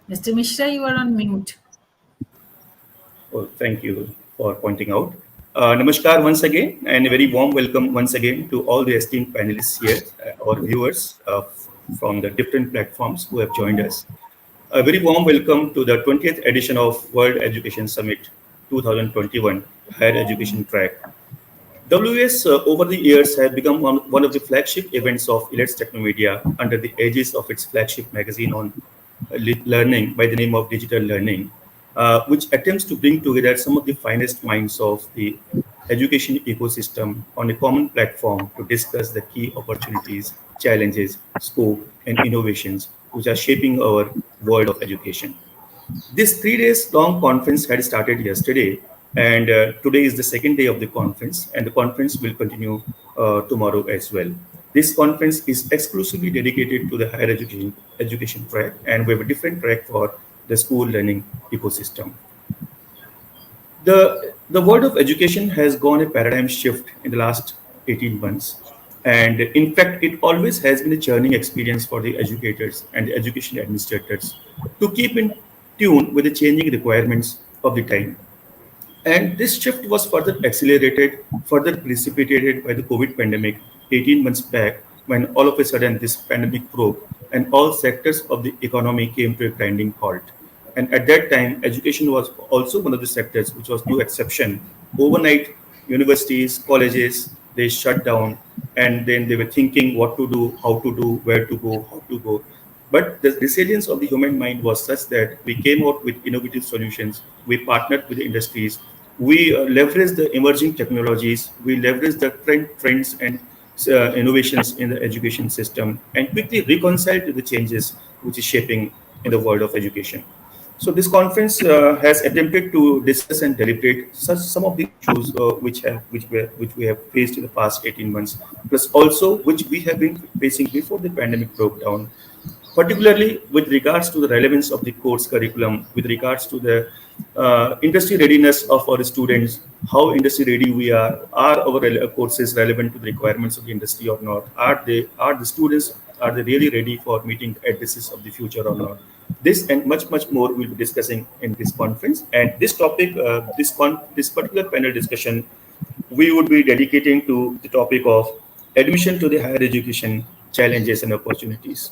Mr. Mishra, you are on mute. Oh, thank you for pointing out. Namaskar once again, and a very warm welcome once again to all the esteemed panelists here, our viewers from the different platforms who have joined us. A very warm welcome to the 20th edition of World Education Summit 2021 Higher Education Track. WS over the years have become one of the flagship events of Elets Technomedia under the aegis of its flagship magazine on learning by the name of Digital Learning, which attempts to bring together some of the finest minds of the education ecosystem on a common platform to discuss the key opportunities, challenges, scope, and innovations which are shaping our world of education. This 3 days long conference had started yesterday, and today is the second day of the conference, and the conference will continue tomorrow as well. This conference is exclusively dedicated to the higher education track, and we have a different track for the school learning ecosystem. The world of education has gone a paradigm shift in the last 18 months. And in fact, it always has been a churning experience for the educators and the education administrators to keep in tune with the changing requirements of the time. And this shift was further accelerated, further precipitated by the COVID pandemic 18 months back, when all of a sudden this pandemic broke and all sectors of the economy came to a grinding halt. And at that time, education was also one of the sectors which was no exception. Overnight, universities, colleges, they shut down, and then they were thinking what to do, how to do, where to go, how to go. But the resilience of the human mind was such that we came out with innovative solutions. We partnered with the industries. We leveraged the emerging technologies. We leveraged the trends and innovations in the education system and quickly reconciled to the changes which is shaping in the world of education. So this conference has attempted to discuss and deliberate some of the issues which we have faced in the past 18 months, plus also which we have been facing before the pandemic broke down, particularly with regards to the relevance of the course curriculum, with regards to the industry readiness of our students, how industry ready we are our courses relevant to the requirements of the industry or not? Are the students, are they really ready for meeting addresses of the future or not? This and much more we'll be discussing in this conference. And this topic, this particular panel discussion, we would be dedicating to the topic of admission to the higher education challenges and opportunities.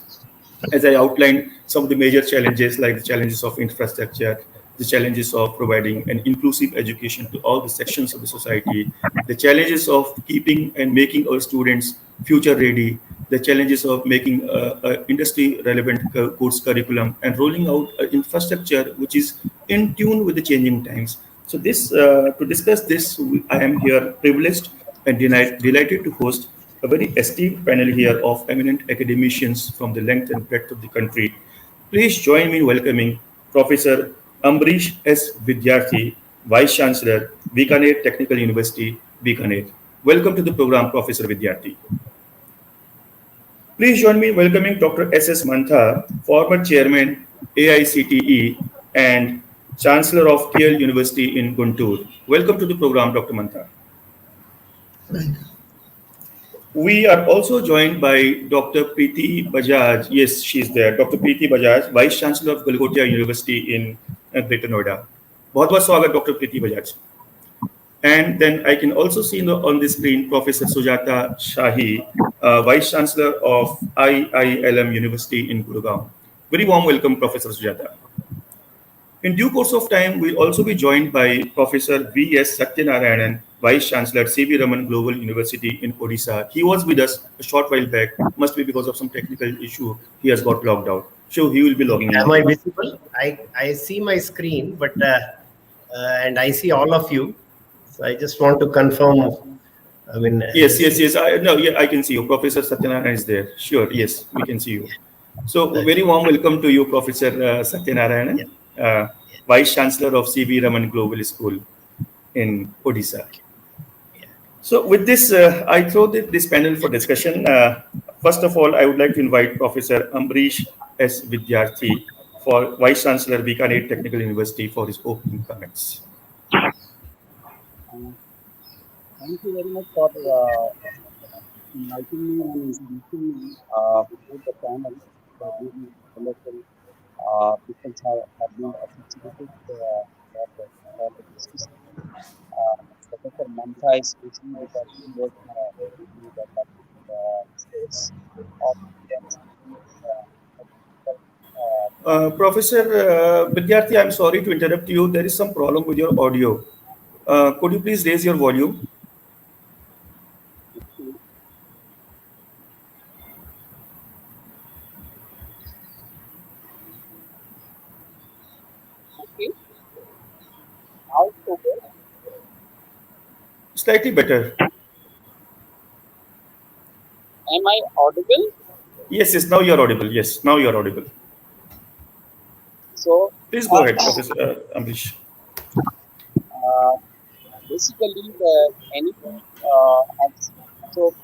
As I outlined, some of the major challenges like the challenges of infrastructure, the challenges of providing an inclusive education to all the sections of the society, the challenges of keeping and making our students future ready, the challenges of making industry relevant course curriculum and rolling out infrastructure which is in tune with the changing times. So this to discuss this, I am here privileged and delighted to host a very esteemed panel here of eminent academicians from the length and breadth of the country. Please join me in welcoming Professor Ambarish S. Vidyarthi, Vice Chancellor, Bikner Technical University, Bikner. Welcome to the program, Professor Vidyarthi. Please join me in welcoming Dr. S.S. Mantha, former Chairman, AICTE, and Chancellor of TL University in Guntur. Welcome to the program, Dr. Mantha. We are also joined by Dr. Preeti Bajaj. Yes, she's there. Dr. Preeti Bajaj, Vice Chancellor of Galgotias University in Greater Noida. बहुत-बहुत स्वागत, Dr. Preeti Bajaj. And then I can also see on the screen Professor Sujata Shahi, Vice Chancellor of IILM University in Gurugram. Very warm welcome, Professor Sujata. In due course of time, we'll also be joined by Professor V.S. Satyanarayana, Vice Chancellor, C.V. Raman Global University in Odisha. He was with us a short while back, must be because of some technical issue, he has got logged out. So he will be logging in. Am I visible? I see my screen, but and I see all of you. So I just want to confirm. I mean, yes. I can see you. Professor Satyanarayana is there. Sure, yes, we can see you. So very warm welcome to you, Professor Satyanarayana, Vice Chancellor of C.V. Raman Global School in Odisha. So with this, I throw this panel for discussion. First of all, I would like to invite Professor Ambarish S. Vidyarthi, for Vice Chancellor, Bikner Technical University, for his opening comments. Thank you very much for inviting me and introducing me to the panel for this election people have been appreciated for the discussion. Professor Mantha is especially with the keyword into the public space of intensity, technical, Professor Vidyarthi, I'm sorry to interrupt you. There is some problem with your audio. Could you please raise your volume? okay. Now it's okay. Slightly better. Am I audible? Yes, yes, now you're audible. Yes, now you're audible. So, Please go ahead, Professor Ambarish. basically, anything has, so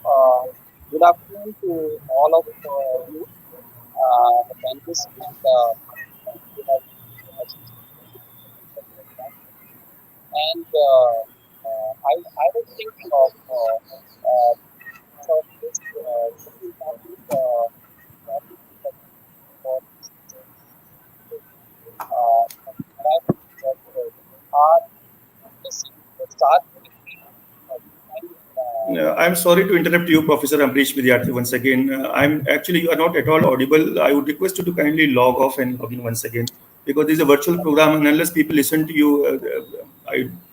good afternoon to all of you, the panelists, and who have associated with the program. And I was thinking of so this very important topic that for what I think that are the start I'm sorry to interrupt you, Professor Ambarish Vidyarthi, once again. You are not at all audible. I would request you to kindly log off and log in once again because this is a virtual program and unless people listen to you,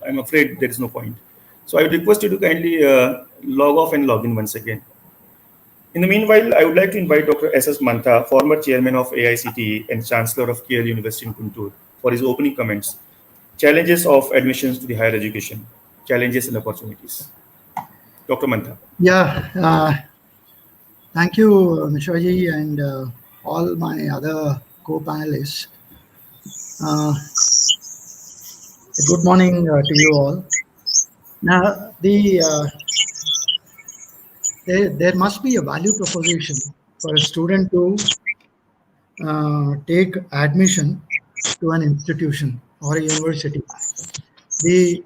I'm afraid there is no point. So I would request you to kindly log off and log in once again. In the meanwhile, I would like to invite Dr. S.S. Mantha, former chairman of AICTE and Chancellor of KL University in Guntur, for his opening comments. Challenges of admissions to the higher education, challenges and opportunities. Dr. Mantha. Yeah, thank you, Mishraji, and all my other co-panelists. Good morning to you all. Now, there must be a value proposition for a student to take admission to an institution or a university. The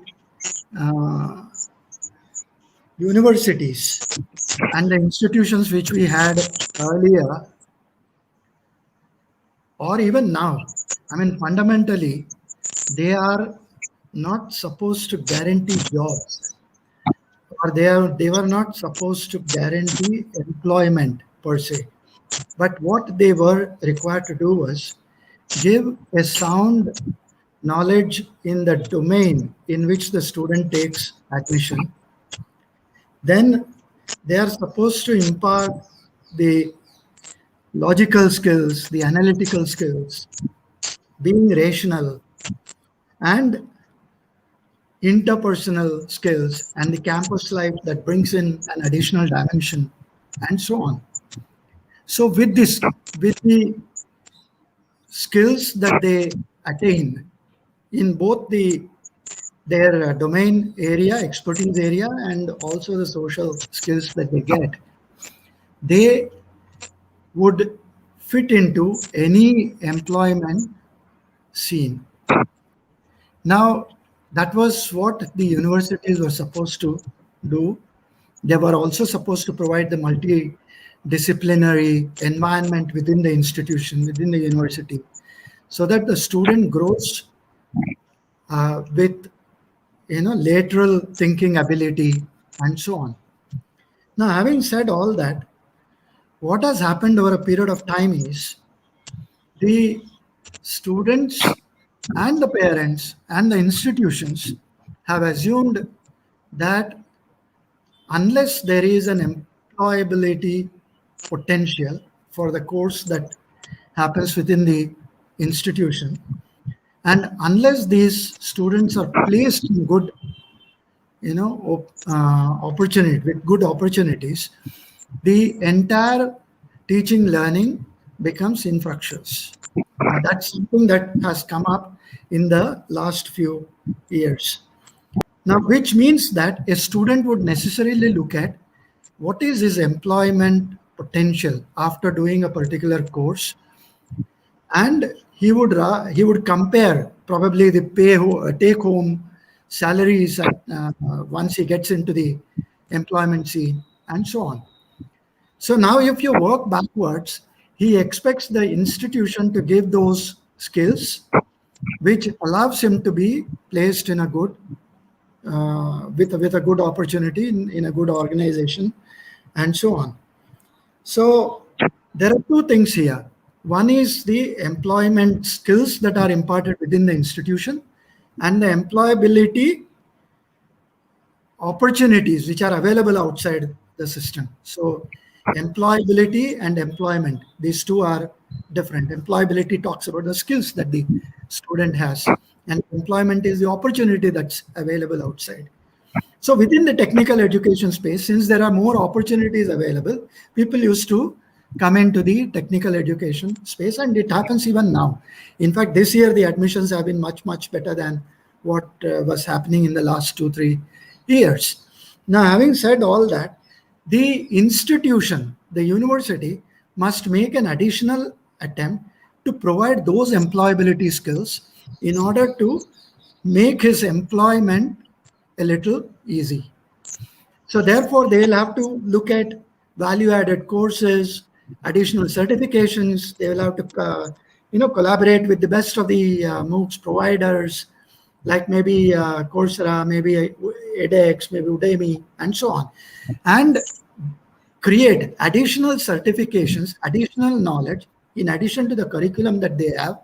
universities and the institutions which we had earlier or even now, I mean, fundamentally, they are not supposed to guarantee jobs, or they were not supposed to guarantee employment per se. But what they were required to do was give a sound knowledge in the domain in which the student takes admission. Then they are supposed to impart the logical skills, the analytical skills, being rational, and interpersonal skills, and the campus life that brings in an additional dimension, and so on. So with the skills that they attain in both their domain area, expertise area, and also the social skills that they get, they would fit into any employment scene. Now, that was what the universities were supposed to do. They were also supposed to provide the multidisciplinary environment within the institution, within the university, so that the student grows with lateral thinking ability and so on. Now, having said all that, what has happened over a period of time is the students and the parents and the institutions have assumed that unless there is an employability potential for the course that happens within the institution, and unless these students are placed in good opportunity with good opportunities, the entire teaching learning becomes infructuous. That's something that has come up in the last few years. Now, which means that a student would necessarily look at what is his employment potential after doing a particular course, and he would compare probably the take home salaries once he gets into the employment scene and so on. So now if you work backwards, he expects the institution to give those skills which allows him to be placed in a good, with a good opportunity in a good organization, and so on. So there are two things here. One is the employment skills that are imparted within the institution, and the employability opportunities which are available outside the system. So employability and employment, these two are different. Employability talks about the skills that the student has, and employment is the opportunity that's available outside. So within the technical education space, since there are more opportunities available, people used to come into the technical education space, and it happens even now. In fact, this year the admissions have been much, much better than what was happening in the last 2-3 years. Now, having said all that, the institution, the university, must make an additional attempt to provide those employability skills in order to make his employment a little easy. So therefore, they'll have to look at value-added courses, additional certifications. They will have to, collaborate with the best of the MOOCs providers, like maybe Coursera, maybe edX, maybe Udemy, and so on, and create additional certifications, additional knowledge, in addition to the curriculum that they have,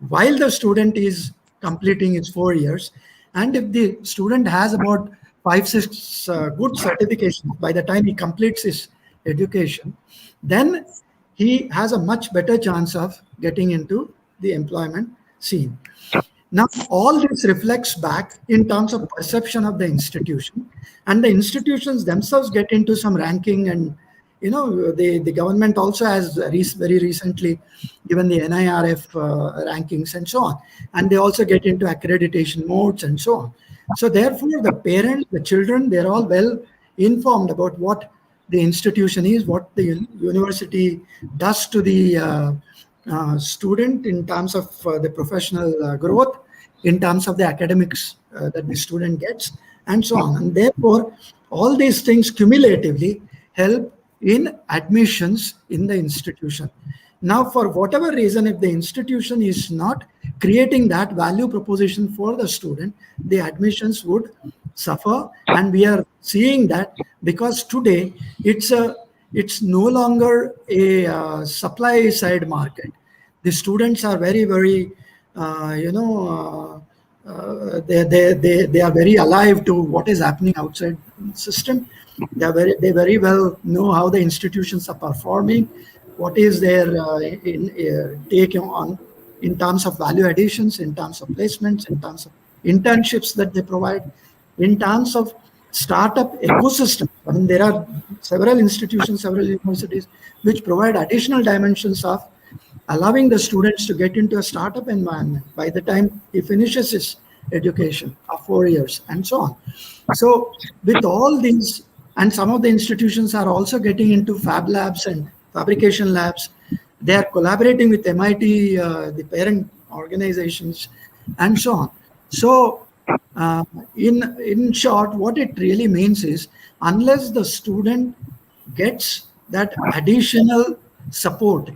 while the student is completing its 4 years. And if the student has about 5-6 good certifications by the time he completes his education, then he has a much better chance of getting into the employment scene. Now, all this reflects back in terms of perception of the institution, and the institutions themselves get into some ranking, and the government also has very recently given the NIRF rankings and so on, and they also get into accreditation modes and so on. So therefore, the parents, the children, they're all well informed about what the institution is, what the university does to the student in terms of the professional growth, in terms of the academics that the student gets, and so on. And therefore, all these things cumulatively help in admissions in the institution. Now, for whatever reason, if the institution is not creating that value proposition for the student, the admissions would suffer. And we are seeing that because today it's no longer a supply side market. The students are very, very, they are very alive to what is happening outside the system. They very well know how the institutions are performing, what is their take on in terms of value additions, in terms of placements, in terms of internships that they provide, in terms of startup ecosystem. I mean, there are several institutions, several universities which provide additional dimensions of allowing the students to get into a startup environment by the time he finishes his education of 4 years and so on. So with all these, and some of the institutions are also getting into fab labs and fabrication labs. They are collaborating with MIT, the parent organizations, and so on. So in short, what it really means is, unless the student gets that additional support,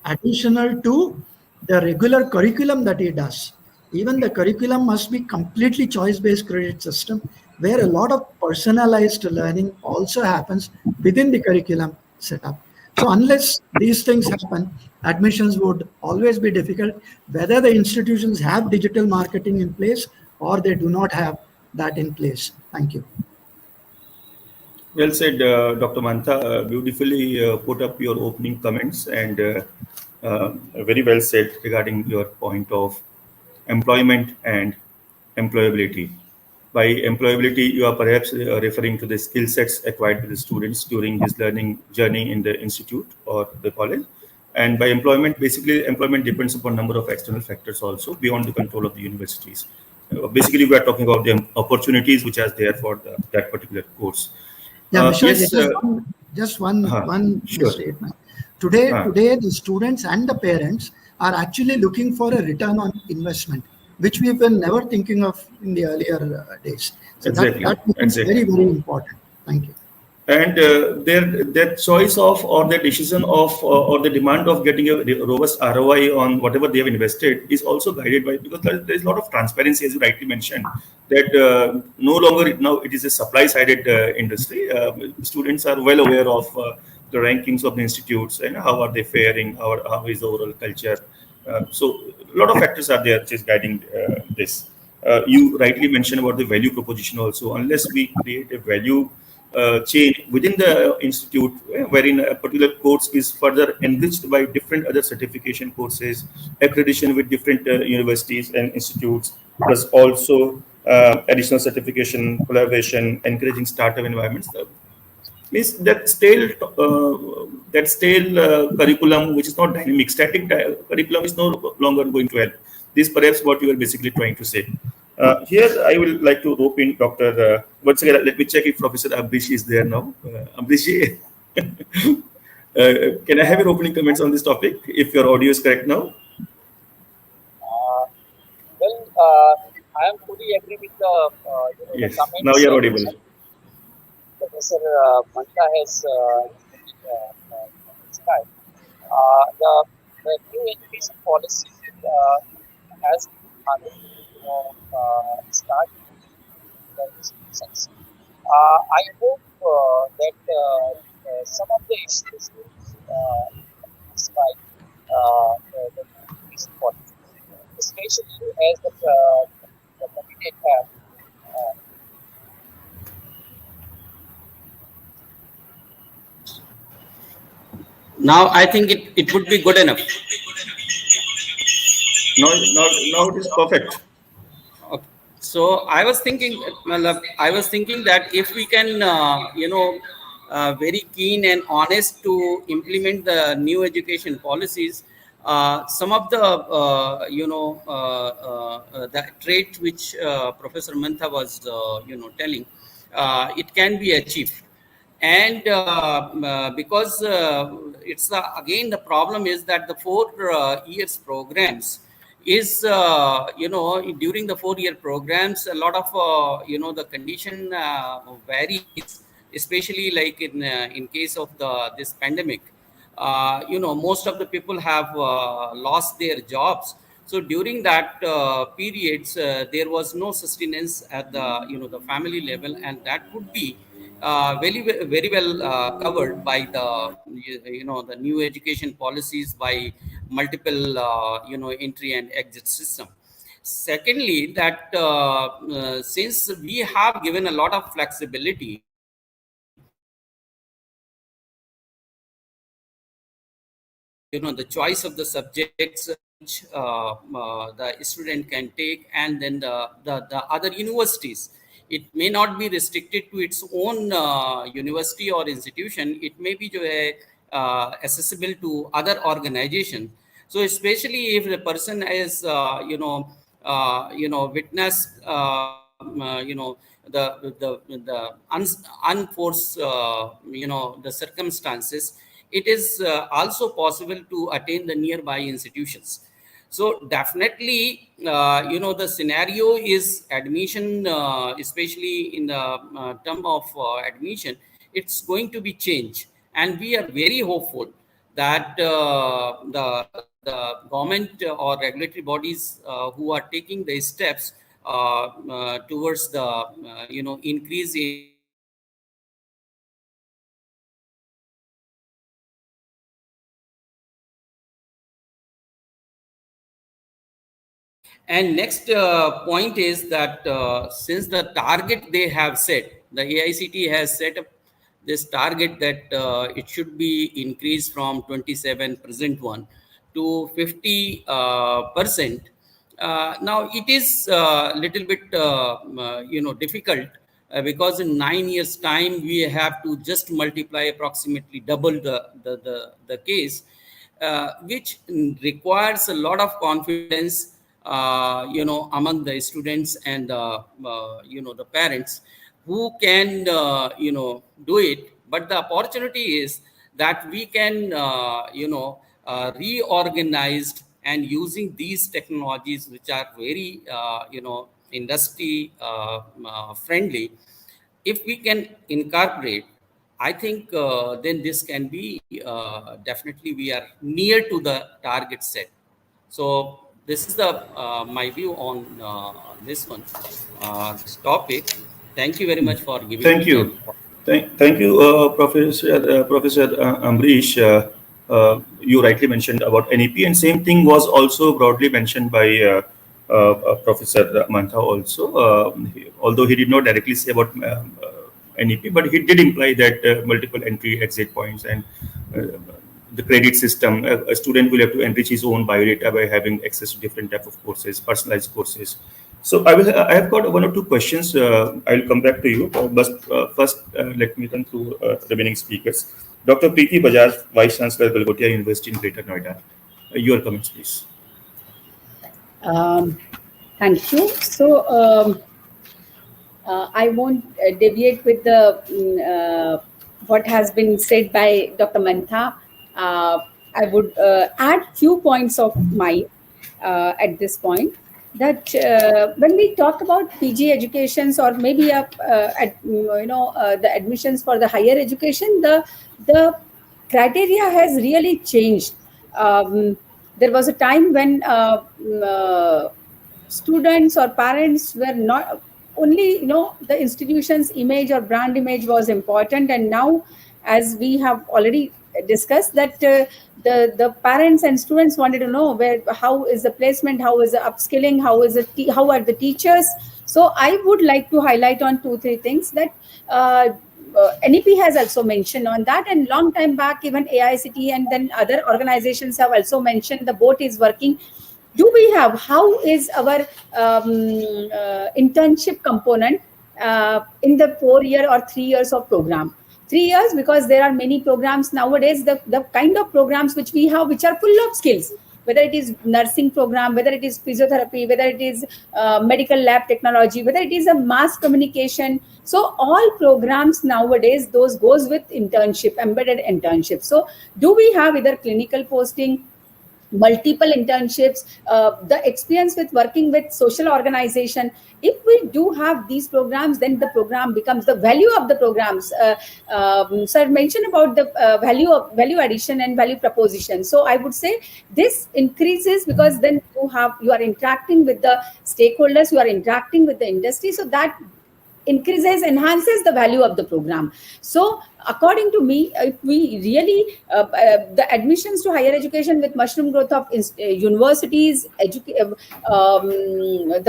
additional to the regular curriculum that he does, even the curriculum must be completely choice-based credit system, where a lot of personalized learning also happens within the curriculum setup. So unless these things happen, admissions would always be difficult, whether the institutions have digital marketing in place or they do not have that in place. Thank you. Well said, Dr. Mantha. Beautifully put up your opening comments, and very well said regarding your point of employment and employability. By employability, you are perhaps referring to the skill sets acquired by the students during his learning journey in the institute or the college. And by employment, basically, employment depends upon a number of external factors also beyond the control of the universities. Basically, we are talking about the opportunities which are there for that particular course. Yeah, yes, just one sure. statement. Today, the students and the parents are actually looking for a return on investment, which we were never thinking of in the earlier days. So exactly. that becomes very, very important. Thank you. and their choice of or their decision of or the demand of getting a robust ROI on whatever they have invested is also guided by, because there is a lot of transparency, as you rightly mentioned, that no longer now it is a supply sided industry. Students are well aware of the rankings of the institutes and how are they faring, how is the overall culture. So a lot of factors are there which is guiding this. You rightly mentioned about the value proposition also. Unless we create a value chain within the institute, wherein a particular course is further enriched by different other certification courses, accreditation with different universities and institutes, plus also additional certification, collaboration, encouraging startup environments. Means that stale curriculum, which is not dynamic, static curriculum is no longer going to help. This is perhaps what you are basically trying to say. Here, I will like to rope in Dr. Once again, let me check if Professor Ambarish is there now. Ambarish, can I have your opening comments on this topic, if your audio is correct now? I am fully agree with the the Yes, now comments you are which audible. Professor Mantha has described. The new education policy has started the institutions. I hope that some of the issues described the new education policy, especially as the candidate have. Uh, Now I think it would be good enough. Now it is perfect. Okay. So I was thinking that if we can, very keen and honest to implement the new education policies, some of the, the traits which Professor Mantha was, telling, it can be achieved. And because it's again the problem is that the 4 years programs is during the 4 year programs a lot of the condition varies, especially like in case of this pandemic. Most of the people have lost their jobs. So during that periods, there was no sustenance at the the family level, and that would be very well covered by the the new education policies by multiple entry and exit system. Secondly, that since we have given a lot of flexibility the choice of the subjects which the student can take, and then the other universities, it may not be restricted to its own university or institution. It may be accessible to other organization. So especially if the person is witnessed unforced the circumstances, it is also possible to attain the nearby institutions. So definitely the scenario is admission, especially in the term of admission, it's going to be changed, and we are very hopeful that the government or regulatory bodies who are taking the steps towards the increase in And next point is that since the target they have set, the AICTE has set up this target that it should be increased from 27 present one to 50 percent. Now it is a little bit difficult because in 9 years time we have to just multiply approximately double the case, which requires a lot of confidence among the students and the parents who can do it. But the opportunity is that we can reorganized and using these technologies which are very industry friendly. If we can incorporate, I think then this can be definitely we are near to the target set. So this is the my view on this one, this topic. Thank you very much for giving Thank me the you. Thank you, Professor Ambarish. You rightly mentioned about NEP, and same thing was also broadly mentioned by Professor Mantha also. Although he did not directly say about NEP, but he did imply that multiple entry exit points and the credit system. A student will have to enrich his own biodata by having access to different type of courses, personalized courses. So I have got one or two questions. I'll come back to you. But first, let me run through remaining speakers. Dr. Preeti Bajaj, Vice Chancellor, Galgotias University in Greater Noida. Your comments, please. Thank you. So I won't deviate with the what has been said by Dr. Mantha. I would add few points of mine at this point. That when we talk about PG educations or maybe the admissions for the higher education, the criteria has really changed. There was a time when students or parents were not only, the institution's image or brand image was important, and now, as we have already discussed, that the parents and students wanted to know how is the placement, how is the upskilling, how are the teachers. So I would like to highlight on 2-3 things that NEP has also mentioned on that, and long time back even AICTE and then other organizations have also mentioned the boat is working. Do we have, how is our internship component in the 4-year or 3 years of program? 3 years, because there are many programs nowadays, the kind of programs which we have, which are full of skills, whether it is nursing program, whether it is physiotherapy, whether it is medical lab technology, whether it is a mass communication. So all programs nowadays, those goes with internship, embedded internship. So do we have either clinical posting, multiple internships, the experience with working with social organization? If we do have these programs, then the program becomes the value of the programs. Sir mentioned about the value addition and value proposition. So I would say this increases because then you are interacting with the stakeholders, you are interacting with the industry, so that enhances the value of the program. So according to me, if we really the admissions to higher education with mushroom growth of universities, the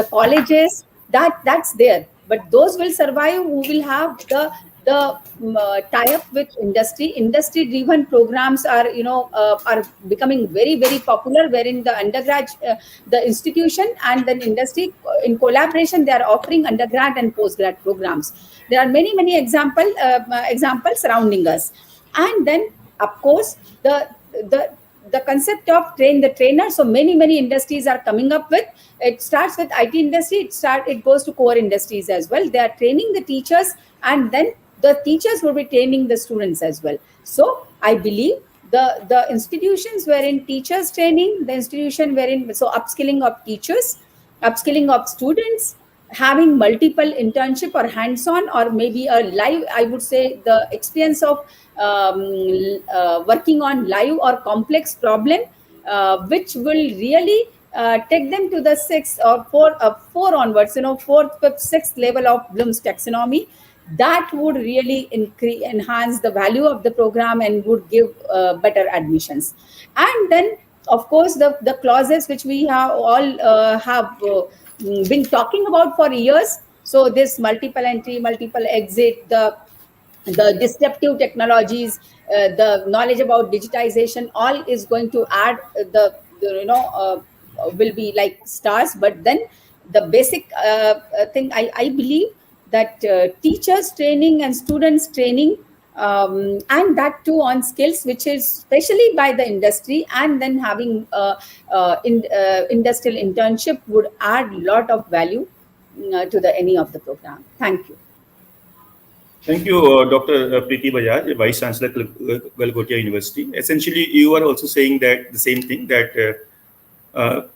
colleges, that's there, but those will survive who will have the tie-up with industry driven programs are becoming very, very popular, wherein the undergrad the institution and then industry in collaboration, they are offering undergrad and postgrad programs. There are many examples surrounding us. And then of course the concept of train the trainer. So many industries are coming up with. It starts with IT industry, it goes to core industries as well. They are training the teachers, and then the teachers will be training the students as well. So I believe the institutions wherein teachers training, the institution wherein upskilling of teachers, upskilling of students, having multiple internship or hands-on or maybe a live, I would say the experience of working on live or complex problem, which will really take them to the 6th or 4 onwards, 4th, 5th, 6th level of Bloom's taxonomy. That would really enhance the value of the program and would give better admissions. And then of course the clauses which we have all been talking about for years. So this multiple entry, multiple exit, the disruptive technologies, the knowledge about digitization, all is going to add will be like stars. But then the basic thing, I believe that teachers training and students training, and that too on skills which is especially by the industry, and then having industrial internship would add lot of value to any of the program. Thank you. Thank you, Dr. Preeti Bajaj, Vice Chancellor, Galgotias University. Essentially, you are also saying that the same thing, that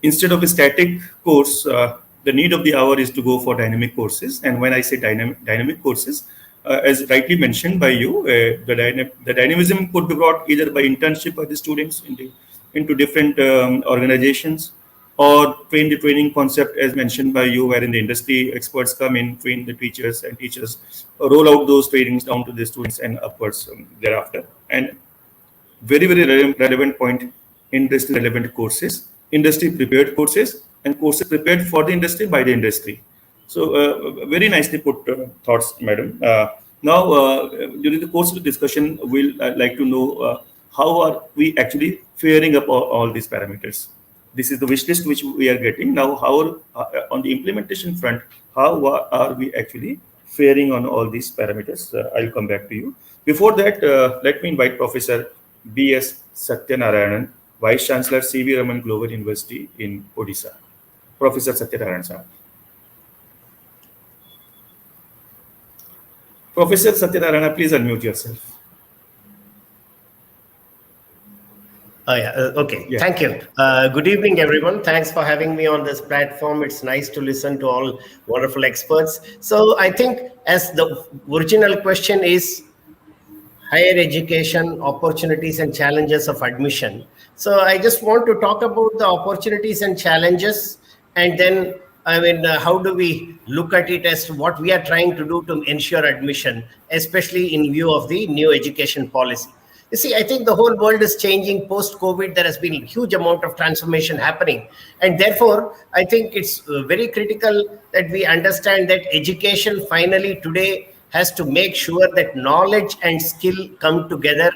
instead of a static course, the need of the hour is to go for dynamic courses. And when I say dynamic courses, as rightly mentioned by you, the dynamism could be brought either by internship by the students into different organizations, or training concept as mentioned by you, wherein the industry experts come in, train the teachers, and teachers roll out those trainings down to the students and upwards thereafter. And very, very relevant point, industry relevant courses, industry prepared courses, and courses prepared for the industry by the industry. So very nicely put thoughts, madam. Now, during the course of the discussion, we'll like to know how are we actually faring up all these parameters. This is the wish list which we are getting. Now, how on the implementation front, how are we actually faring on all these parameters? I'll come back to you. Before that, let me invite Professor B.S. Satyanarayana, Vice Chancellor C.V. Raman Global University in Odisha. Professor Satyanarayana, sir. Professor Satyanarayana, please unmute yourself. Oh, yeah. Okay. Yeah. Thank you. Good evening, everyone. Thanks for having me on this platform. It's nice to listen to all wonderful experts. So I think as the original question is higher education, opportunities and challenges of admission. So I just want to talk about the opportunities and challenges, and then how do we look at it as what we are trying to do to ensure admission, especially in view of the new education policy. You see, I think the whole world is changing post-COVID. There has been a huge amount of transformation happening. And therefore, I think it's very critical that we understand that education finally today has to make sure that knowledge and skill come together,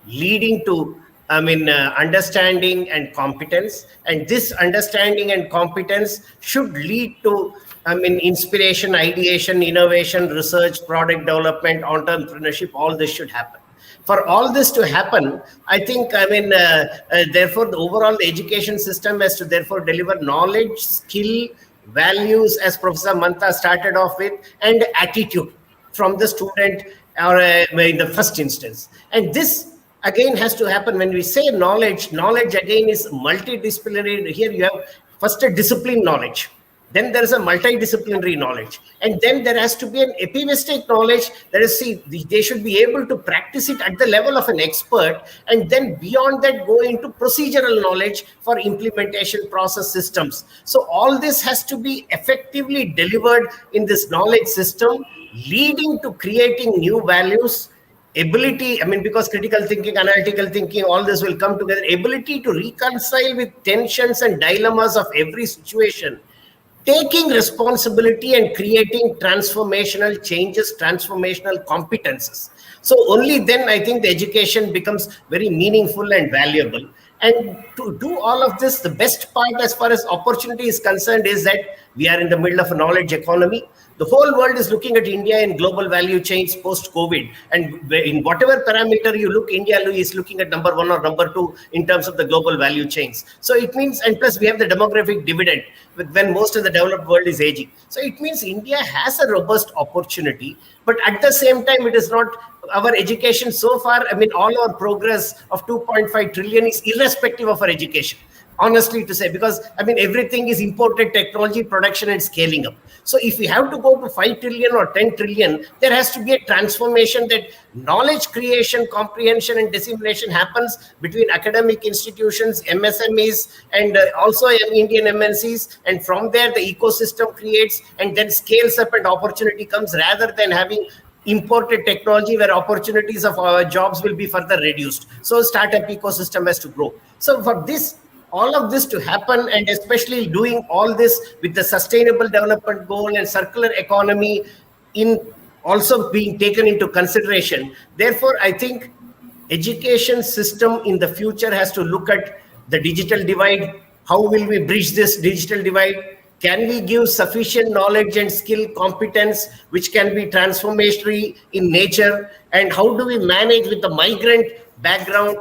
leading to understanding and competence. And this understanding and competence should lead to inspiration, ideation, innovation, research, product development, entrepreneurship. All this should happen. For all this to happen, I think, therefore, the overall education system has to therefore deliver knowledge, skill, values, as Professor Mantha started off with, and attitude from the student or in the first instance. And this again has to happen. When we say knowledge again is multidisciplinary. Here you have first a discipline knowledge. Then there is a multidisciplinary knowledge. And then there has to be an epivistic knowledge. That is, they should be able to practice it at the level of an expert. And then beyond that, go into procedural knowledge for implementation process systems. So all this has to be effectively delivered in this knowledge system, leading to creating new values, ability, because critical thinking, analytical thinking, all this will come together, ability to reconcile with tensions and dilemmas of every situation, taking responsibility and creating transformational changes, transformational competences. So only then I think the education becomes very meaningful and valuable. And to do all of this, the best part as far as opportunity is concerned is that we are in the middle of a knowledge economy. The whole world is looking at India in global value chains post-COVID. And in whatever parameter you look, India is looking at number 1 or number 2 in terms of the global value chains. So it means, and plus we have the demographic dividend when most of the developed world is aging. So it means India has a robust opportunity, but at the same time, it is not our education so far. All our progress of 2.5 trillion is irrespective of our education. Honestly to say, because everything is imported technology, production and scaling up. So if we have to go to 5 trillion or 10 trillion, there has to be a transformation that knowledge creation, comprehension and dissemination happens between academic institutions, MSMEs and also Indian MNCs. And from there, the ecosystem creates and then scales up and opportunity comes, rather than having imported technology where opportunities of our jobs will be further reduced. So startup ecosystem has to grow. So for this, all of this to happen, and especially doing all this with the sustainable development goal and circular economy in also being taken into consideration. Therefore, I think education system in the future has to look at the digital divide. How will we bridge this digital divide? Can we give sufficient knowledge and skill competence which can be transformational in nature? And how do we manage with the migrant background?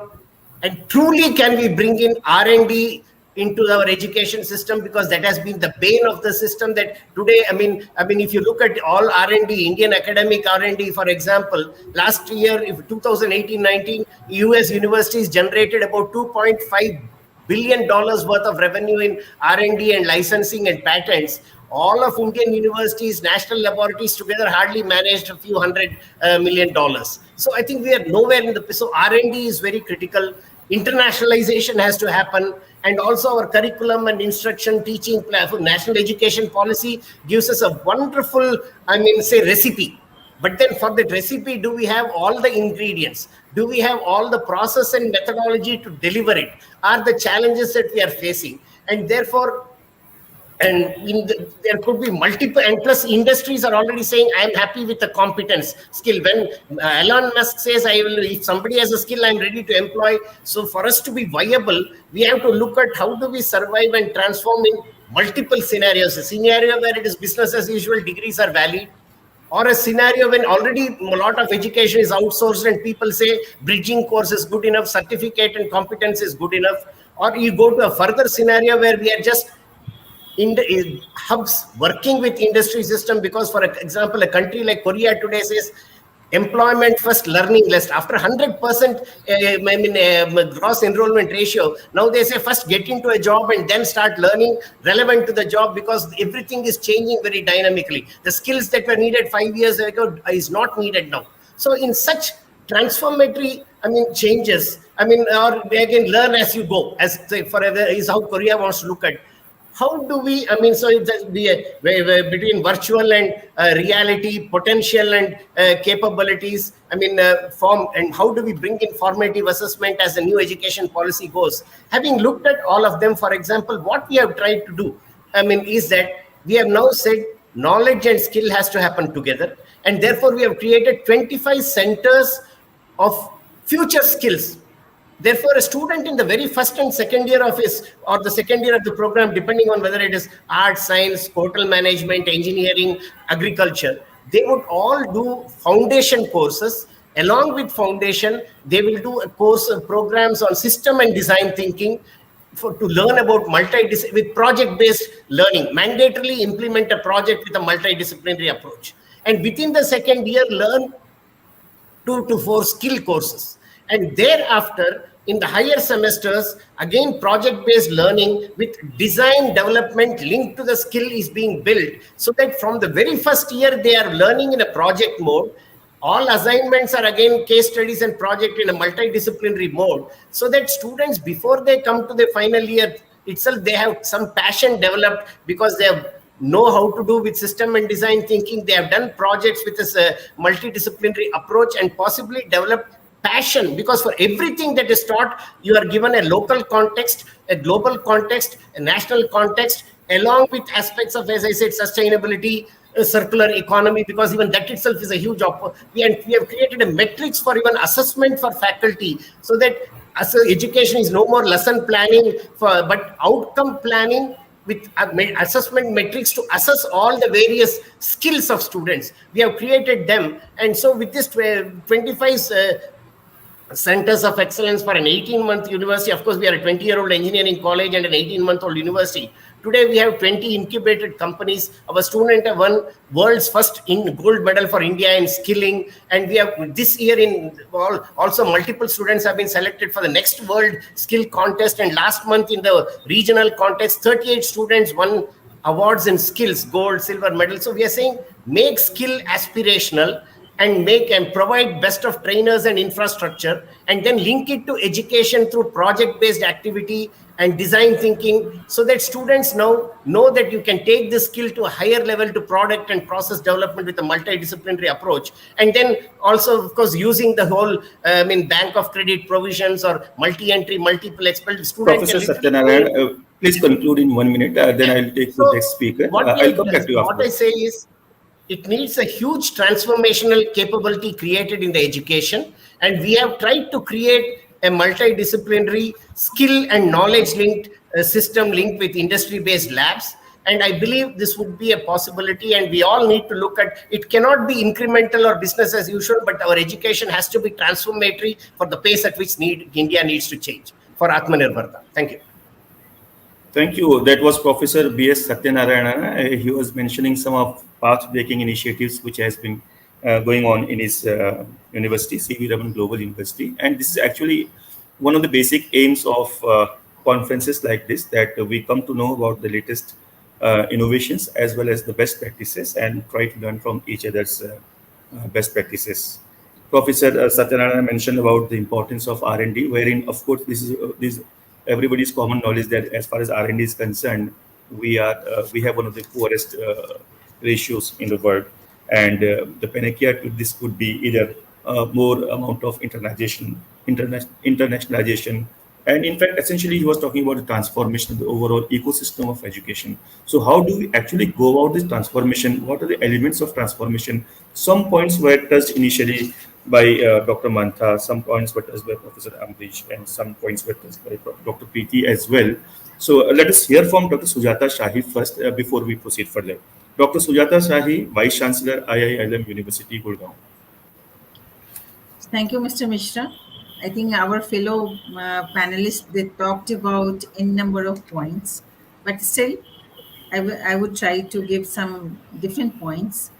And truly, can we bring in R&D into our education system? Because that has been the bane of the system. That today, if you look at all R&D, Indian academic R&D, for example, last year, if 2018-19, US universities generated about $2.5 billion worth of revenue in R&D and licensing and patents. all of Indian universities, national laboratories together hardly managed a few $100 million. So I think we are nowhere in the, so R&D is very critical. Internationalization has to happen, and also our curriculum and instruction teaching platform, national education policy gives us a wonderful, recipe. But then for that recipe, do we have all the ingredients? Do we have all the process and methodology to deliver it? Are the challenges that we are facing? And therefore, there could be multiple, and plus industries are already saying, I am happy with the competence skill. When Elon Musk says, if somebody has a skill, I'm ready to employ. So for us to be viable, we have to look at how do we survive and transform in multiple scenarios. A scenario where it is business as usual, degrees are valid, or a scenario when already a lot of education is outsourced and people say bridging course is good enough, certificate and competence is good enough, or you go to a further scenario where we are just in the hubs working with industry system. Because for example, a country like Korea today says employment first, learning less. After 100% gross enrollment ratio, now they say first get into a job and then start learning relevant to the job, because everything is changing very dynamically. The skills that were needed 5 years ago is not needed now. So in such transformatory changes, or again, learn as you go, as forever is how Korea wants to look at. How do we, so it's between virtual and reality, potential and capabilities, form, and how do we bring in formative assessment as the new education policy goes? Having looked at all of them, for example, what we have tried to do, is that we have now said knowledge and skill has to happen together. And therefore, we have created 25 centers of future skills. Therefore, a student in the very first and second year of the second year of the program, depending on whether it is arts, science, hotel management, engineering, agriculture, they would all do foundation courses. Along with foundation, they will do a course of programs on system and design thinking to learn about with project-based learning. Mandatorily implement a project with a multidisciplinary approach. And within the second year, learn 2 to 4 skill courses. And thereafter, in the higher semesters, again, project-based learning with design development linked to the skill is being built, so that from the very first year, they are learning in a project mode. All assignments are again case studies and project in a multidisciplinary mode, so that students, before they come to the final year itself, they have some passion developed, because they know how to do with system and design thinking. They have done projects with this multidisciplinary approach, and possibly developed passion, because for everything that is taught, you are given a local context, a global context, a national context, along with aspects of, as I said, sustainability, circular economy, because even that itself is a huge we have created a metrics for even assessment for faculty, so that education is no more lesson planning, but outcome planning with assessment metrics to assess all the various skills of students. We have created them. And so with this 25 centers of excellence for an 18-month university. Of course, we are a 20-year-old engineering college and an 18-month-old university. Today, we have 20 incubated companies. Our student have won world's first gold medal for India in skilling. And we have this year also multiple students have been selected for the next world skill contest. And last month in the regional contest, 38 students won awards in skills, gold, silver medal. So we are saying make skill aspirational, and provide best of trainers and infrastructure, and then link it to education through project-based activity and design thinking, so that students now know that you can take this skill to a higher level to product and process development with a multidisciplinary approach. And then also, of course, using the whole bank of credit provisions or multi-entry, multiple expelled students. Professor Satyanarayana, please conclude in 1 minute, then I'll take the next speaker. I'll come back to you after. What I say is, it needs a huge transformational capability created in the education. And we have tried to create a multidisciplinary skill and knowledge linked system linked with industry-based labs. And I believe this would be a possibility, and we all need to look at it. Cannot be incremental or business as usual, but our education has to be transformatory for the pace at which India needs to change for Atmanirbharta. Thank you. Thank you. That was Professor B.S. Satyanarayana. He was mentioning some of path-breaking initiatives which has been going on in his university, C.V. Raman Global University. And this is actually one of the basic aims of conferences like this, that we come to know about the latest innovations as well as the best practices and try to learn from each other's best practices. Professor Satyanarayana mentioned about the importance of R&D, wherein, of course, this everybody's common knowledge that as far as R&D is concerned, we have one of the poorest ratios in the world, and the panacea to this could be either more amount of internationalization, and in fact, essentially, he was talking about the transformation of the overall ecosystem of education. So, how do we actually go about this transformation? What are the elements of transformation? Some points were touched initially by Dr. Mantha, some points were touched by Professor Ambarish, and some points were touched by Dr. Preeti as well. So, let us hear from Dr. Sujata Shahi first before we proceed further. Dr. Sujata Shahi, Vice Chancellor, IILM University, Gurugram. Thank you, Mr. Mishra. I think our fellow panelists, they talked about n number of points, but still, I would try to give some different points.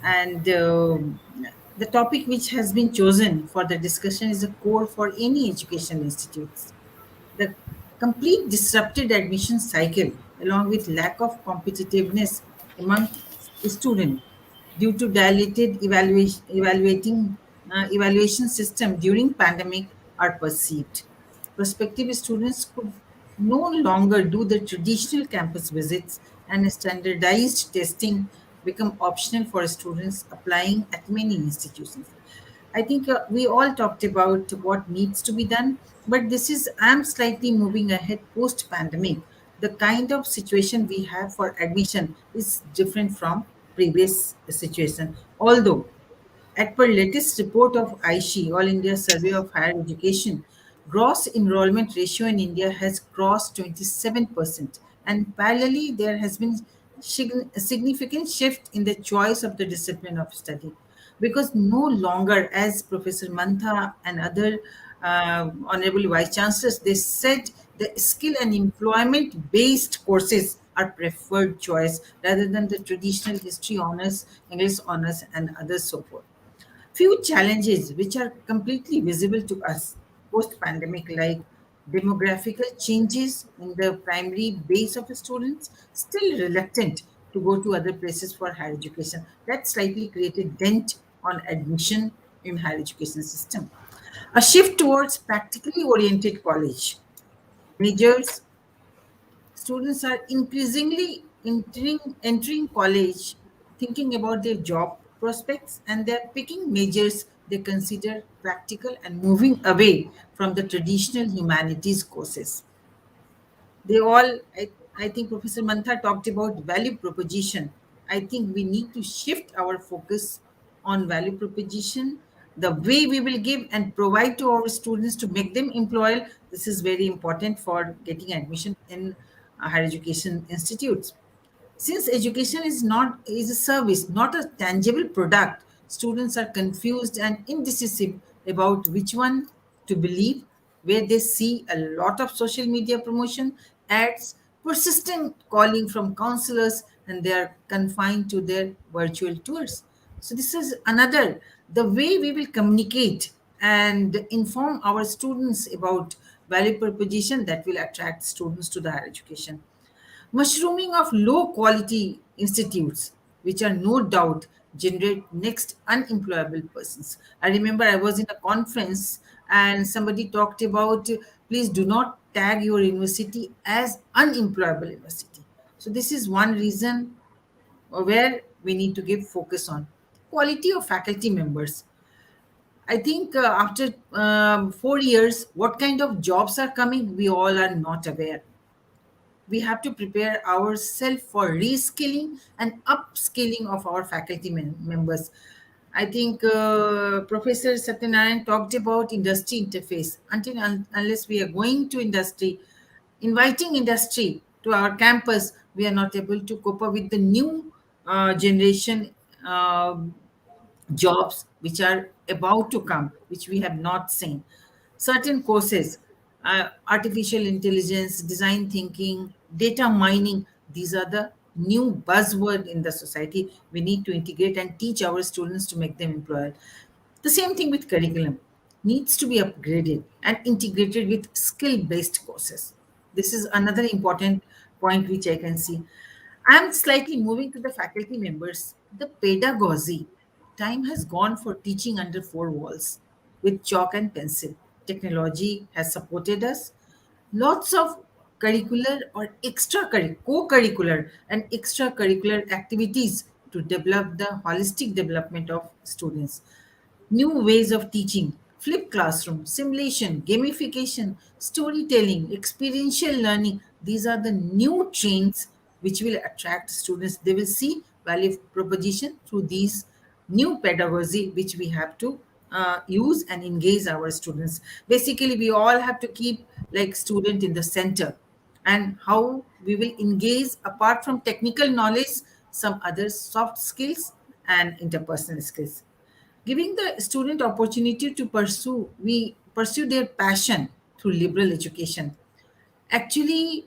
And the topic which has been chosen for the discussion is a core for any education institutes. The complete disrupted admission cycle, along with lack of competitiveness among students due to dilated evaluation system during pandemic, are perceived. Prospective students could no longer do the traditional campus visits, and standardized testing become optional for students applying at many institutions. I think we all talked about what needs to be done, but I'm slightly moving ahead post pandemic. The kind of situation we have for admission is different from previous situation. Although, at per latest report of AICTE, All India Survey of Higher Education, gross enrollment ratio in India has crossed 27%, and parallelly there has been a significant shift in the choice of the discipline of study, because no longer, as Professor Mantha and other honorable vice chancellors, they said the skill and employment based courses are preferred choice rather than the traditional history honors, English honors, and others so forth. Few challenges which are completely visible to us post pandemic, like demographical changes in the primary base of the students, still reluctant to go to other places for higher education. That slightly created dent on admission in higher education system. A shift towards practically oriented college majors. Students are increasingly entering college thinking about their job prospects, and they're picking majors they consider practical and moving away from the traditional humanities courses. They all, I think Professor Mantha talked about value proposition. I think we need to shift our focus on value proposition, the way we will give and provide to our students to make them employable. This is very important for getting admission in higher education institutes. Since education is a service, not a tangible product, students are confused and indecisive about which one to believe, where they see a lot of social media promotion, ads, persistent calling from counselors, and they are confined to their virtual tours. So this is another, the way we will communicate and inform our students about value proposition that will attract students to the higher education. Mushrooming of low quality institutes, which are no doubt generate next unemployable persons. I remember I was in a conference and somebody talked about, please do not tag your university as unemployable university. So this is one reason where we need to give focus on quality of faculty members. I think after 4 years, what kind of jobs are coming, we all are not aware. We have to prepare ourselves for reskilling and upskilling of our faculty members. I think Professor Satyanarayana talked about industry interface. Unless we are going to industry, inviting industry to our campus, we are not able to cope up with the new generation uh, jobs which are about to come, which we have not seen. Certain courses, artificial intelligence, design thinking, data mining, these are the new buzzword in the society. We need to integrate and teach our students to make them employable. The same thing with curriculum needs to be upgraded and integrated with skill-based courses. This is another important point which I can see. I'm slightly moving to the faculty members. The pedagogy. Time has gone for teaching under four walls with chalk and pencil. Technology has supported us. Lots of curricular or co-curricular and extracurricular activities to develop the holistic development of students. New ways of teaching, flipped classroom, simulation, gamification, storytelling, experiential learning. These are the new trends which will attract students. They will see value proposition through these new pedagogy which we have to use and engage our students. Basically, we all have to keep like student in the center, and how we will engage apart from technical knowledge, some other soft skills and interpersonal skills, giving the student opportunity to pursue their passion through liberal education. Actually,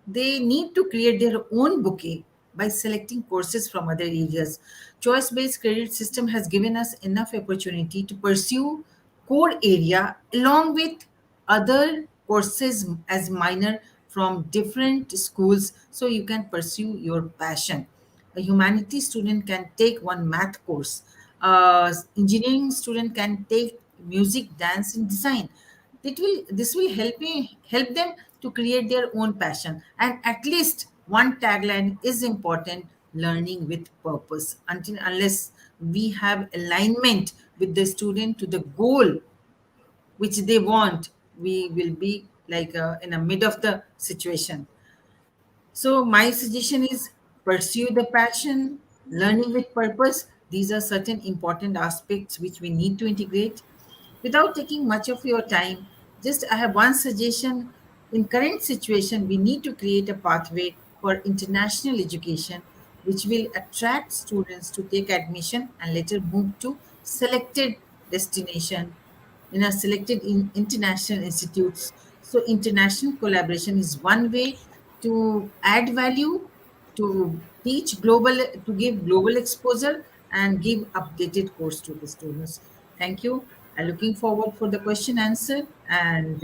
they need to create their own bouquet by selecting courses from other areas. Choice-based credit system has given us enough opportunity to pursue core area along with other courses as minor from different schools, so you can pursue your passion. A humanities student can take one math course. Engineering student can take music, dance, and design. This will help them to create their own passion. And at least one tagline is important: learning with purpose. Until unless we have alignment with the student to the goal which they want, we will be like in the mid of the situation. So my suggestion is pursue the passion, learning with purpose. These are certain important aspects which we need to integrate. Without taking much of your time, just I have one suggestion. In current situation, we need to create a pathway for international education which will attract students to take admission and later move to selected destination in a selected international institutes. So international collaboration is one way to add value, to teach global, to give global exposure and give updated course to the students. Thank you. I'm looking forward for the question answer, and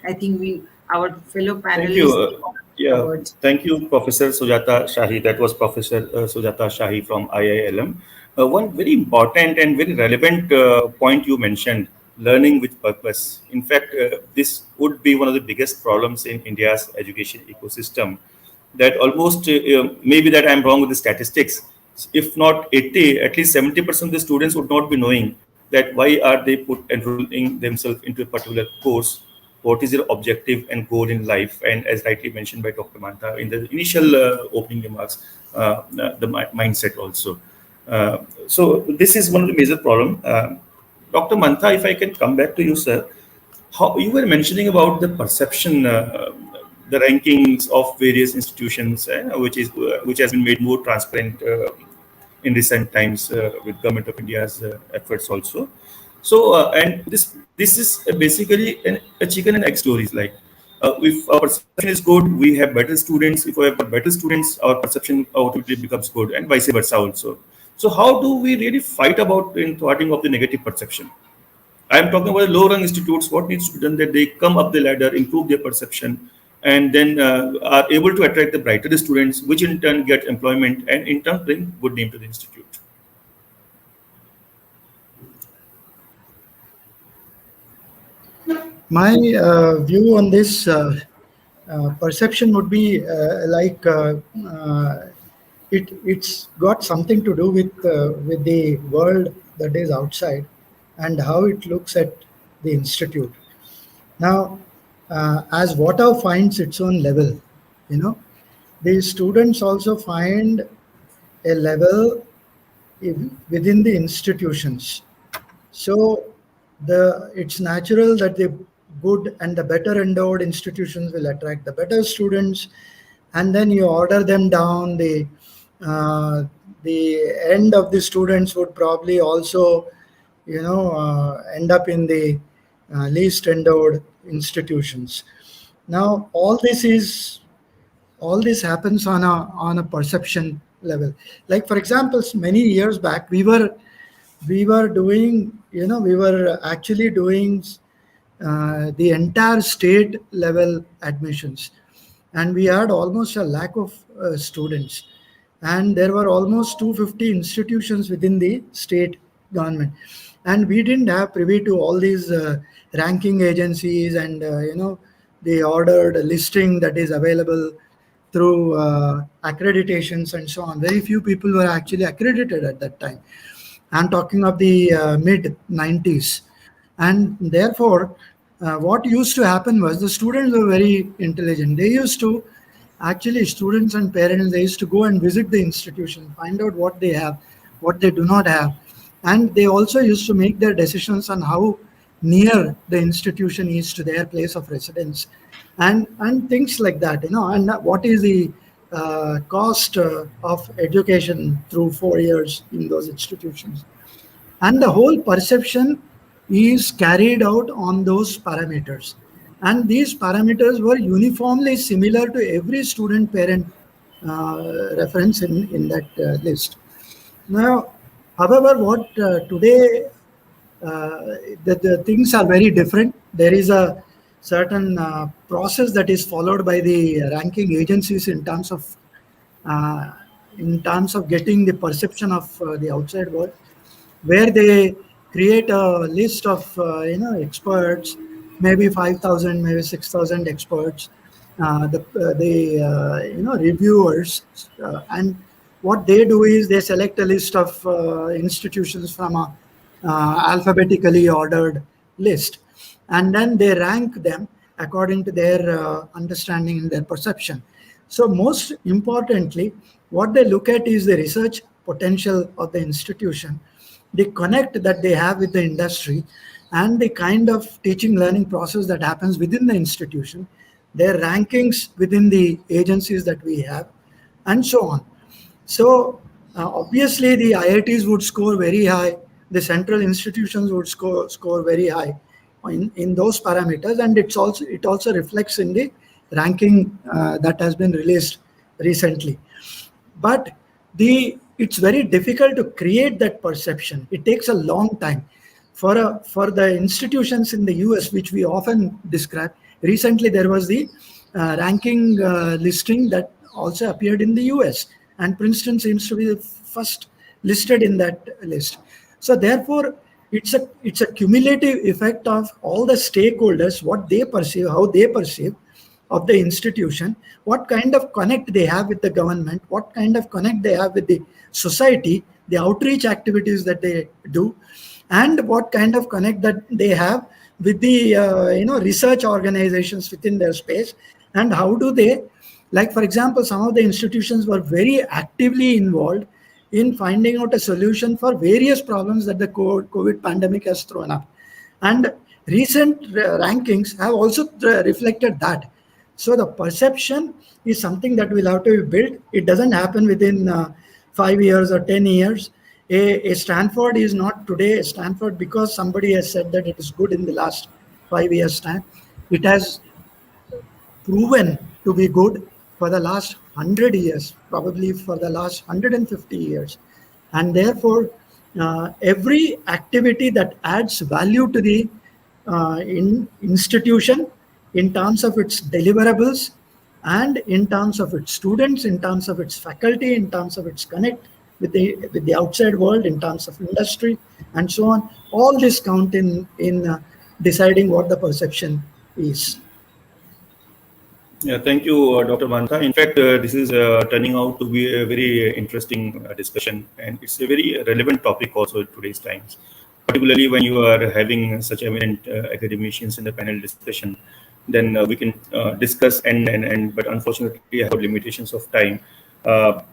I think we, our fellow Thank you. panelists, Yeah, covered. thank you, Professor Sujata Shahi. That was Professor Sujata Shahi from IILM. One very important and very relevant point you mentioned: learning with purpose. In fact, this would be one of the biggest problems in India's education ecosystem. That almost maybe that I'm wrong with the statistics. If not 80, at least 70% of the students would not be knowing that why are they put enrolling themselves into a particular course, what is their objective and goal in life. And as rightly mentioned by Dr. Mantha in the initial opening remarks, the mindset also. So this is one of the major problem. Dr. Mantha, if I can come back to you, sir, how you were mentioning about the perception, the rankings of various institutions, which has been made more transparent in recent times with Government of India's efforts also. So and this is basically a chicken and egg stories. Like if our perception is good, we have better students. If we have better students, our perception ultimately becomes good, and vice versa also. So how do we really fight about in thwarting of the negative perception? I'm talking about the low-rung institutes. What needs to be done that they come up the ladder, improve their perception, and then are able to attract the brighter students, which in turn get employment and in turn bring good name to the institute. My view on this perception would be it's got something to do with the world that is outside and how it looks at the institute. Now, as water finds its own level, the students also find a level within the institutions. So it's natural that the good and the better endowed institutions will attract the better students, and then you order them down. The end of the students would probably also, end up in the least endowed institutions. Now, all this happens on a perception level. Like for example, many years back, we were doing, we were actually doing the entire state level admissions. and we had almost a lakh of students, and there were almost 250 institutions within the state government, and we didn't have privy to all these ranking agencies and the ordered listing that is available through accreditations and so on. Very few people were actually accredited at that time. I'm talking of the mid 90s. And therefore, what used to happen was the students were very intelligent. They used to actually, students and parents, they used to go and visit the institution, find out what they have, what they do not have. And they also used to make their decisions on how near the institution is to their place of residence, and things like that, and what is the cost of education through 4 years in those institutions. And the whole perception is carried out on those parameters. And these parameters were uniformly similar to every student parent reference in that list. Now, however, what today, the things are very different. There is a certain process that is followed by the ranking agencies in terms of getting the perception of the outside world, where they create a list of experts, maybe 5,000, maybe 6,000 experts, the reviewers, and what they do is they select a list of institutions from a alphabetically ordered list, and then they rank them according to their understanding and their perception. So most importantly, what they look at is the research potential of the institution, the connect that they have with the industry, and the kind of teaching learning process that happens within the institution, their rankings within the agencies that we have, and so on. So obviously the IITs would score very high, the central institutions would score very high in those parameters, and it also reflects in the ranking that has been released recently. But it's very difficult to create that perception. It takes a long time. For the institutions in the US, which we often describe, recently there was the ranking listing that also appeared in the US, and Princeton seems to be the first listed in that list. So therefore, it's a cumulative effect of all the stakeholders, what they perceive, how they perceive of the institution, what kind of connect they have with the government, what kind of connect they have with the society, the outreach activities that they do, and what kind of connect that they have with the research organizations within their space, and how do they, like for example, some of the institutions were very actively involved in finding out a solution for various problems that the COVID pandemic has thrown up. And recent rankings have also reflected that. So the perception is something that will have to be built. It doesn't happen within 5 years or 10 years. A Stanford is not today a Stanford because somebody has said that it is good in the last 5 years' time. It has proven to be good for the last 100 years, probably for the last 150 years. And therefore, every activity that adds value to the institution in terms of its deliverables and in terms of its students, in terms of its faculty, in terms of its connect with the outside world, in terms of industry, and so on, all this count in deciding what the perception is. Yeah, thank you, Dr. Mantha. In fact, this is turning out to be a very interesting discussion, and it's a very relevant topic also in today's times, particularly when you are having such eminent academicians in the panel discussion. Then we can discuss but unfortunately I have limitations of time.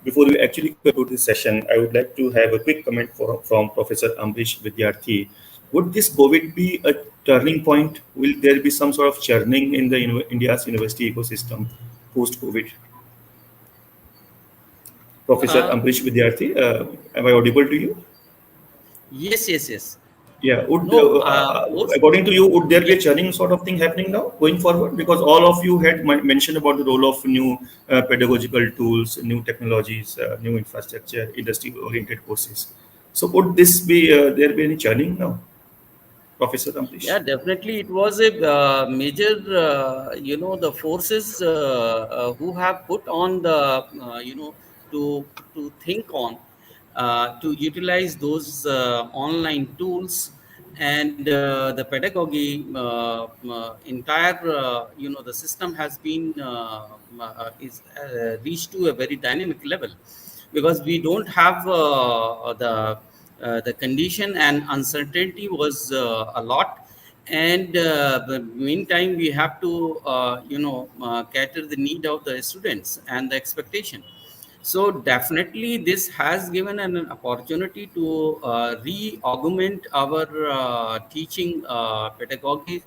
Before we actually conclude this session, I would like to have a quick comment from Professor Ambarish Vidyarthi. Would this COVID be a turning point? Will there be some sort of churning in the India's university ecosystem post-COVID? Professor Ambarish Vidyarthi, am I audible to you? Yes. Yeah. According to you, would there be a churning sort of thing happening now going forward? Because all of you had mentioned about the role of new pedagogical tools, new technologies, new infrastructure, industry-oriented courses. So would this be there be any churning now? Professor Ambarish? Yeah, definitely. It was a major, the forces who have put on the, to think on, to utilize those online tools and the pedagogy, entire, the system has been is reached to a very dynamic level, because we don't have the condition, and uncertainty was a lot. And but meantime we have to cater the need of the students and the expectation. So definitely this has given an opportunity to re-augment our teaching pedagogy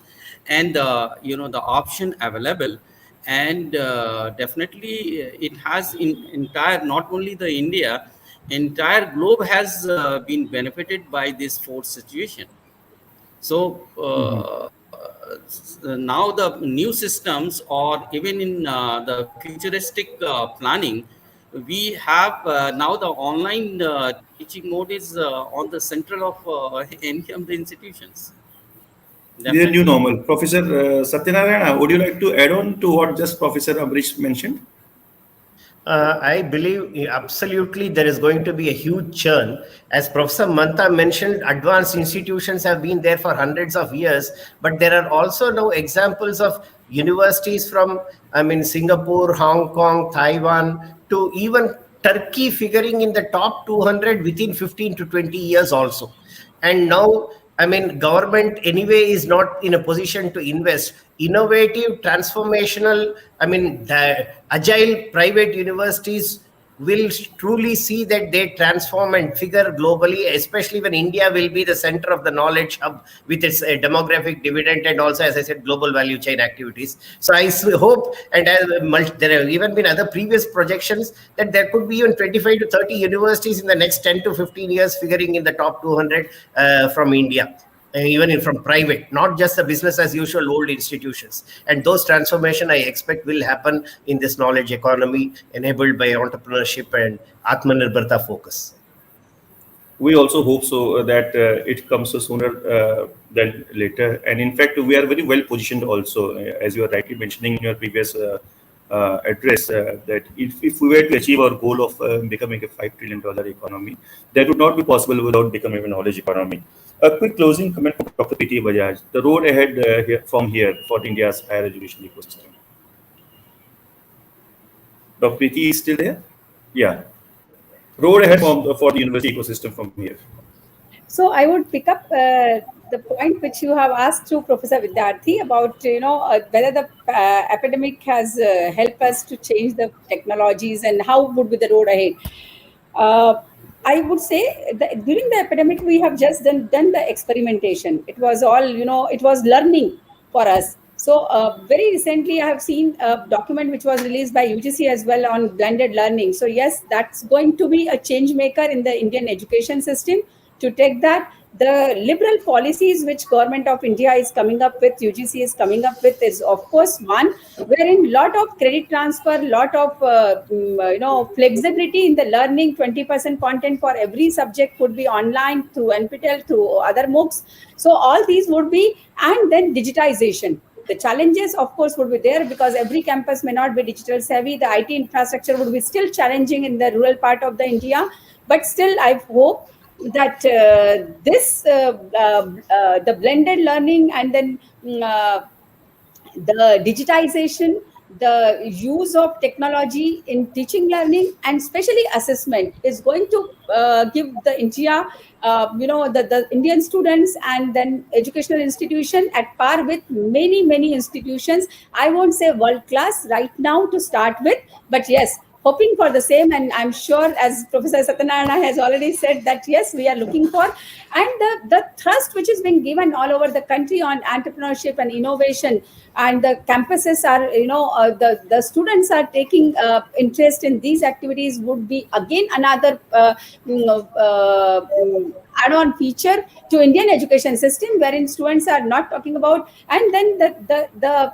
and the option available. And definitely it has in entire, not only the India, entire globe has been benefited by this force situation. So now the new systems, or even in the futuristic planning, we have now the online teaching mode is on the central of any of the institutions. This is a new Definitely. normal. Professor Satyanarayana, would you like to add on to what just Professor Ambarish mentioned? I believe absolutely there is going to be a huge churn. As Professor Mantha mentioned, advanced institutions have been there for hundreds of years, but there are also now examples of universities from, Singapore, Hong Kong, Taiwan, to even Turkey figuring in the top 200 within 15 to 20 years also. And now, government anyway is not in a position to invest. Innovative, transformational, the agile private universities will truly see that they transform and figure globally, especially when India will be the center of the knowledge hub with its demographic dividend, and also, as I said, global value chain activities. So I hope, and there have even been other previous projections, that there could be even 25 to 30 universities in the next 10 to 15 years figuring in the top 200 from India. Even from private, not just the business as usual old institutions. And those transformation I expect will happen in this knowledge economy enabled by entrepreneurship and Atmanirbharta focus. We also hope so that it comes so sooner than later. And in fact, we are very well positioned also, as you are rightly mentioning in your previous address, that if we were to achieve our goal of becoming a $5 trillion economy, that would not be possible without becoming a knowledge economy. A quick closing comment from Dr. Preeti Bajaj. The road ahead from here for India's higher education ecosystem. Dr. Preeti is still there? Yeah. Road ahead for the university ecosystem from here. So I would pick up the point which you have asked to Professor Vidyarthi about whether the epidemic has helped us to change the technologies and how would be the road ahead. I would say that during the epidemic we have just done the experimentation. It was all it was learning for us. So very recently I have seen a document which was released by UGC as well on blended learning. So yes, that's going to be a change maker in the Indian education system. To take that, the liberal policies which government of India is coming up with, UGC is coming up with, is of course one wherein lot of credit transfer, lot of flexibility in the learning. 20% content for every subject could be online through NPTEL, through other MOOCs. So all these would be, and then digitization. The challenges, of course, would be there because every campus may not be digital savvy. The IT infrastructure would be still challenging in the rural part of the India, but still I hope that the blended learning and then the digitization, the use of technology in teaching learning and especially assessment is going to give the India, the Indian students and then educational institution at par with many institutions. I won't say world class right now to start with, but yes, hoping for the same. And I'm sure, as Professor Satyanarayana has already said, that yes, we are looking for, and the thrust which is being given all over the country on entrepreneurship and innovation, and the campuses are, the students are taking interest in these activities would be again another add-on feature to Indian education system, wherein students are not talking about, and then the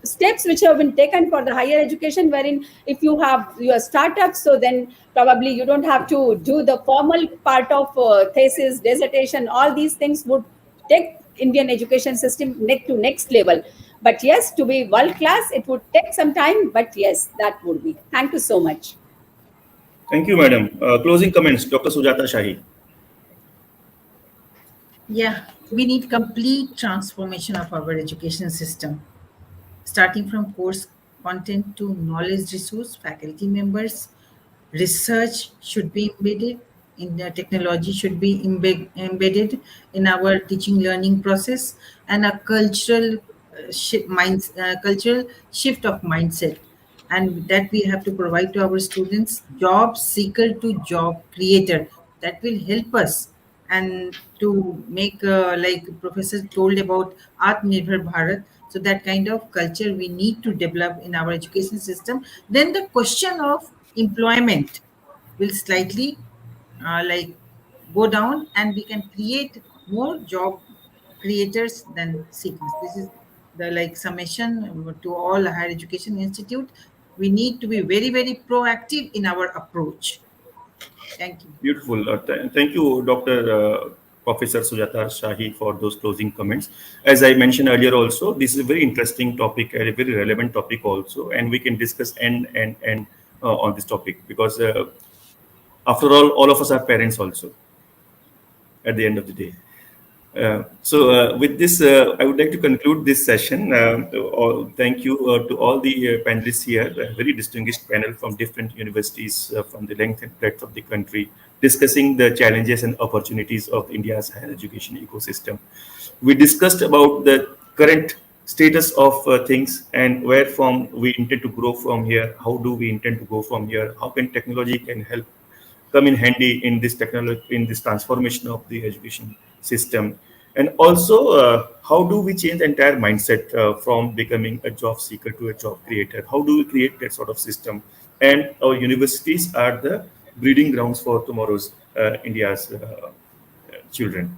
steps which have been taken for the higher education, wherein if you have your startups, so then probably you don't have to do the formal part of thesis, dissertation. All these things would take Indian education system next level. But yes, to be world class, it would take some time. But yes, that would be. Thank you so much. Thank you, madam. Closing comments, Dr. Sujata Shahi. Yeah, we need complete transformation of our education system, starting from course content to knowledge resource, faculty members. Research should be embedded in the technology, should be embedded in our teaching learning process, and a cultural shift of mindset, and that we have to provide to our students, job seeker to job creator, that will help us. And to make like professor told about Atmanirbhar Bharat, so that kind of culture we need to develop in our education system. Then the question of employment will slightly like go down, and we can create more job creators than seekers. This is the like summation to all higher education institute. We need to be very, very proactive in our approach. Thank you. Beautiful. Thank you, Dr. Professor Sujata Shahi, for those closing comments. As I mentioned earlier also, this is a very interesting topic and a very relevant topic also, and we can discuss end on this topic, because after all of us are parents also at the end of the day. With this, I would like to conclude this session. Thank you to all the panelists here, a very distinguished panel from different universities from the length and breadth of the country, discussing the challenges and opportunities of India's higher education ecosystem. We discussed about the current status of things and where from we intend to grow from here. How do we intend to go from here? How can technology can help come in handy in this technology, in this transformation of the education system? And also, how do we change the entire mindset from becoming a job seeker to a job creator? How do we create that sort of system? And our universities are the breeding grounds for tomorrow's India's children.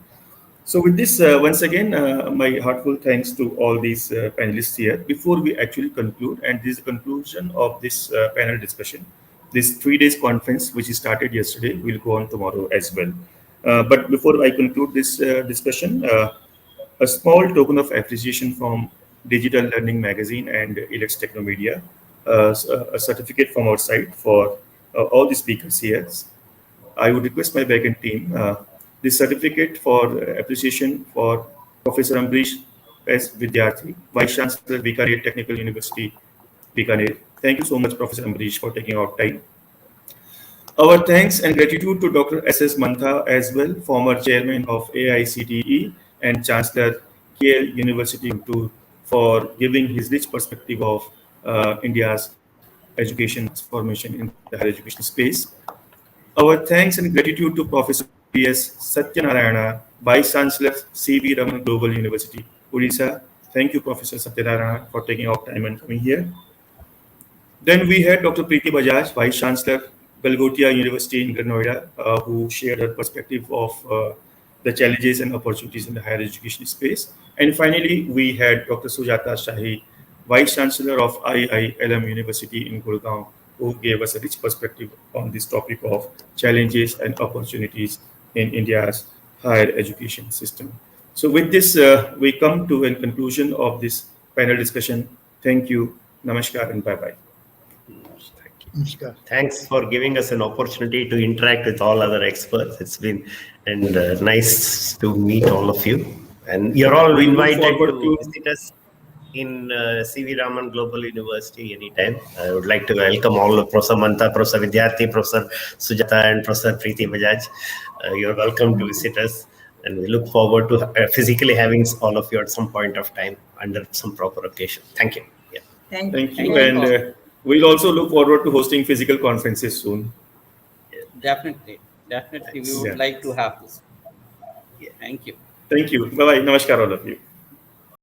So with this, once again, my heartfelt thanks to all these panelists here. Before we actually conclude, and this is the conclusion of this panel discussion, this 3 days conference, which started yesterday, will go on tomorrow as well. But before I conclude this discussion, a small token of appreciation from Digital Learning Magazine and Elets Technomedia, a certificate from our side for all the speakers here. I would request my backend team, this certificate for appreciation for Professor Ambarish S. Vidyarthi, Vice Chancellor, Bikner Technical University, Bikner. Thank you so much, Professor Ambarish, for taking out time. Our thanks and gratitude to Dr. S.S. Mantha as well, former chairman of AICTE and Chancellor KL University, Guntur, for giving his rich perspective of India's education transformation in the higher education space. Our thanks and gratitude to Professor P.S. Satyanarayana, Vice Chancellor C.V. Raman Global University, Odisha. Thank you, Professor Satyanarayana, for taking out time and coming here. Then we had Dr. Preeti Bajaj, Vice Chancellor, Galgotias University in Noida, who shared her perspective of the challenges and opportunities in the higher education space. And finally, we had Dr. Sujata Shahi, Vice Chancellor of IILM University in Gurugram, who gave us a rich perspective on this topic of challenges and opportunities in India's higher education system. So with this, we come to a conclusion of this panel discussion. Thank you, namaskar, and bye-bye. Thanks for giving us an opportunity to interact with all other experts. It's been nice to meet all of you. And you're all invited to visit us in C.V. Raman Global University anytime. I would like to welcome all of Professor Mantha, Professor Vidyarthi, Professor Sujata, and Professor Preeti Bajaj. You're welcome to visit us. And we look forward to physically having all of you at some point of time under some proper occasion. Thank you. Yeah. Thank you. And we'll also look forward to hosting physical conferences soon. Definitely. We would like to have this. Yeah. Thank you. Thank you. Bye-bye. Namaskar, all of you.